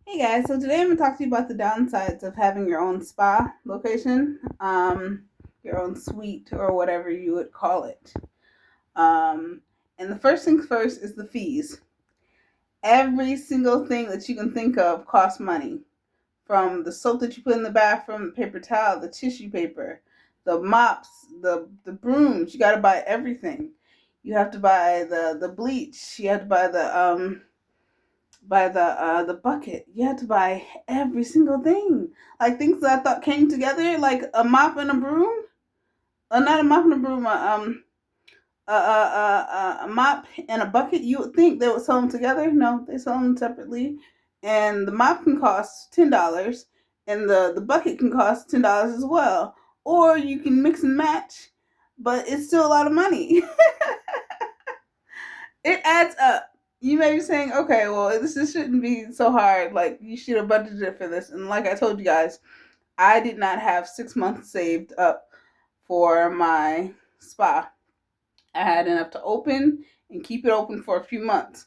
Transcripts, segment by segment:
Hey guys, so today I'm going to talk to you about the downsides of having your own spa location, your own suite, or whatever you would call it. Um, and the first things first is the fees. Every single thing that you can think of costs money. From the soap that you put in the bathroom, the paper towel, the tissue paper, the mops, the brooms. You got to buy everything. You have to buy the bleach. You have to buy the bucket. You had to buy every single thing. Like things that I thought came together, like a mop and a broom. Not a mop and a broom. A mop and a bucket. You would think they would sell them together. No, they sell them separately. And the mop can cost $10, and the bucket can cost $10 as well. Or you can mix and match, but it's still a lot of money. It adds up. You may be saying, okay, well, this shouldn't be so hard. Like, you should have budgeted for this. And like I told you guys, I did not have 6 months saved up for my spa. I had enough to open and keep it open for a few months.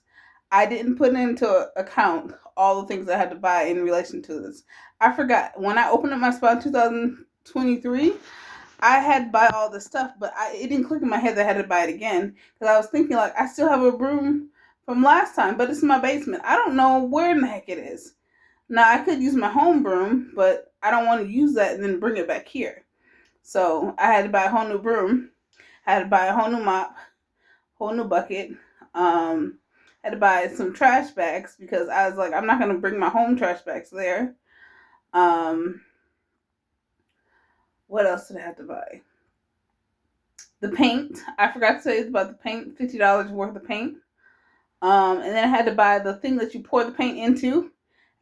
I didn't put into account all the things I had to buy in relation to this. I forgot. When I opened up my spa in 2023, I had to buy all this stuff, but it didn't click in my head that I had to buy it again because I was thinking like I still have a broom from last time, but it's in my basement. I don't know where in the heck it is. Now I could use my home broom, but I don't want to use that and then bring it back here. So I had to buy a whole new broom. I had to buy a whole new mop, whole new bucket. I had to buy some trash bags because I was like, I'm not gonna bring my home trash bags there. Um, what else did I have to buy? The paint. I forgot to tell you about the paint. $50 worth of paint. And then I had to buy the thing that you pour the paint into.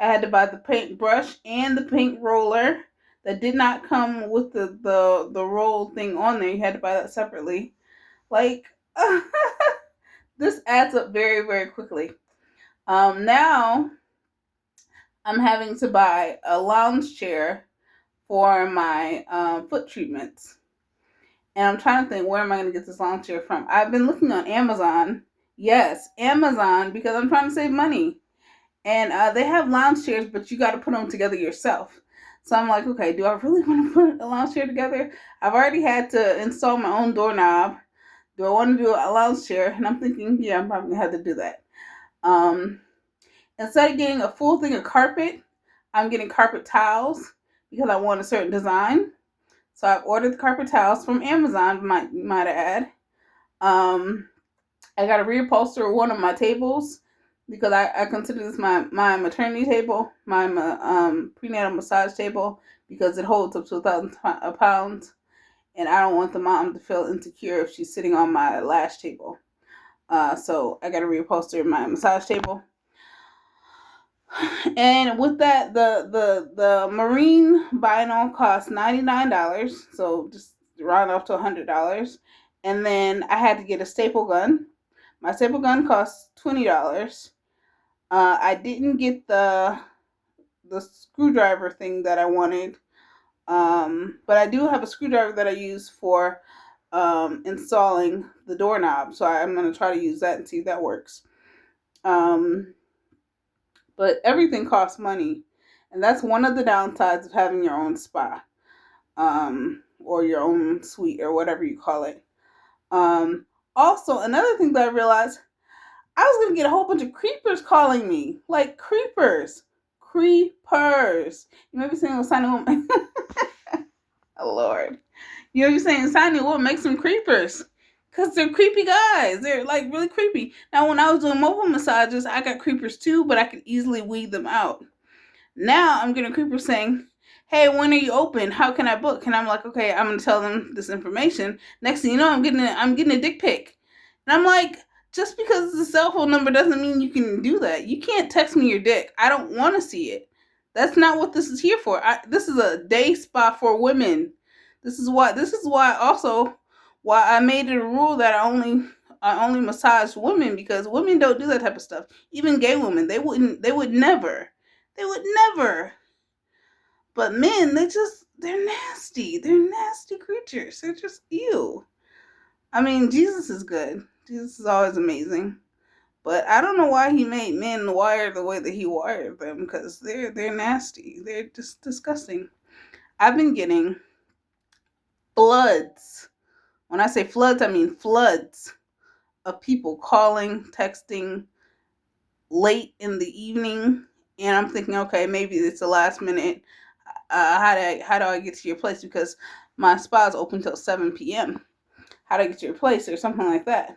I had to buy the paint brush and the paint roller. That did not come with the roll thing on there. You had to buy that separately. Like this adds up very very quickly. Now I'm having to buy a lounge chair for my foot treatments. And I'm trying to think, where am I going to get this lawn chair from? I've been looking on Amazon. Yes, Amazon, because I'm trying to save money. And they have lounge chairs, but you got to put them together yourself. So I'm like, okay, do I really want to put a lounge chair together? I've already had to install my own doorknob. Do I want to do a lounge chair? And I'm thinking, yeah, I'm probably going to have to do that. Um, Instead of getting a full thing of carpet, I'm getting carpet tiles because I want a certain design. So I've ordered the carpet towels from Amazon, might add. I got to reupholster one of my tables because I consider this my maternity table, my prenatal massage table, because it holds up to 1,000 pounds, and I don't want the mom to feel insecure if she's sitting on my lash table. So I got to reupholster my massage table. And with that, the marine vinyl cost $99, so just round off to $100. And then I had to get a staple gun. My staple gun cost $20. I didn't get the screwdriver thing that I wanted, but I do have a screwdriver that I use for installing the doorknob. So I'm going to try to use that and see if that works. But everything costs money, and that's one of the downsides of having your own spa, or your own suite, or whatever you call it. Also, another thing that I realized, I was gonna get a whole bunch of creepers calling me, like creepers. You may be saying, "Well, signing woman." Oh Lord, you know you're saying, "Signing woman, make some creepers." Because they're creepy guys. They're like really creepy. Now, when I was doing mobile massages, I got creepers too, but I could easily weed them out. Now I'm getting creepers saying, "Hey, when are you open? How can I book?" And I'm like, "Okay, I'm gonna tell them this information." Next thing you know, I'm getting a dick pic, and I'm like, just because it's a cell phone number doesn't mean you can do that. You can't text me your dick. I don't want to see it. That's not what this is here for. This is a day spa for women. This is why. This is why also why I made it a rule that I only massage women, because women don't do that type of stuff. Even gay women, they wouldn't. They would never. They would never. But men, they're nasty. They're nasty creatures. They're just ew. I mean, Jesus is good. Jesus is always amazing. But I don't know why he made men wire the way that he wired them, because they're nasty. They're just disgusting. I've been getting floods. When I say floods, I mean floods of people calling, texting late in the evening, and I'm thinking, okay, maybe it's the last minute. How do I get to your place? Because my spa is open till 7 p.m. How do I get to your place or something like that?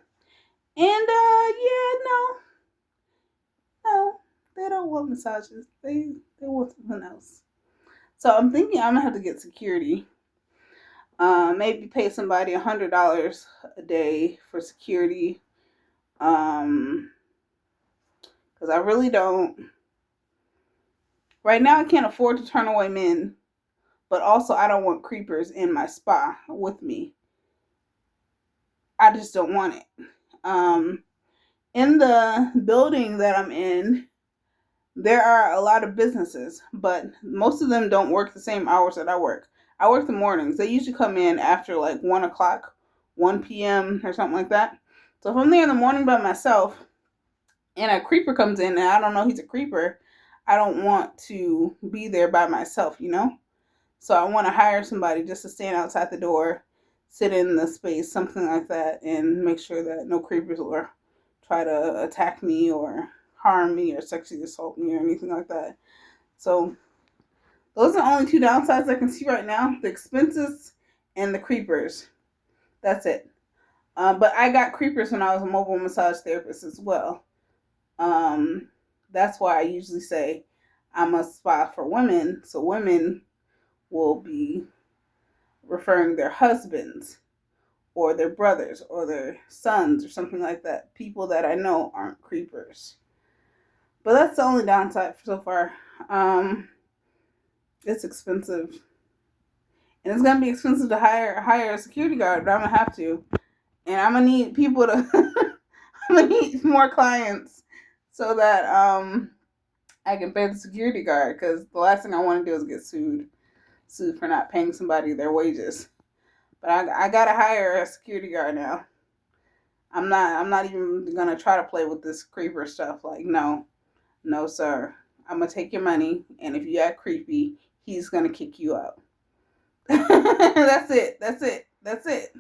And yeah, no, they don't want massages. They want something else. So I'm thinking I'm gonna have to get security. Maybe pay somebody $100 a day for security. Because I really don't. Right now, I can't afford to turn away men, but also I don't want creepers in my spa with me. I just don't want it. In the building that I'm in, there are a lot of businesses, but most of them don't work the same hours that I work. I work the mornings. They usually come in after like 1 o'clock, 1 p.m. or something like that. So if I'm there in the morning by myself and a creeper comes in and I don't know he's a creeper, I don't want to be there by myself, you know? So I want to hire somebody just to stand outside the door, sit in the space, something like that, and make sure that no creepers will try to attack me or harm me or sexually assault me or anything like that. So those are the only two downsides I can see right now: the expenses and the creepers. That's it. But I got creepers when I was a mobile massage therapist as well. That's why I usually say I'm a spa for women, so women will be referring their husbands or their brothers or their sons or something like that. People that I know aren't creepers. But that's the only downside so far. It's expensive. And it's gonna be expensive to hire a security guard, but I'm gonna have to. And I'm gonna need people to I'm gonna need more clients so that I can pay the security guard, because the last thing I want to do is get sued for not paying somebody their wages. But I gotta hire a security guard now. I'm not even gonna try to play with this creeper stuff. Like, no, sir. I'm gonna take your money, and if you act creepy, he's gonna kick you out. That's it.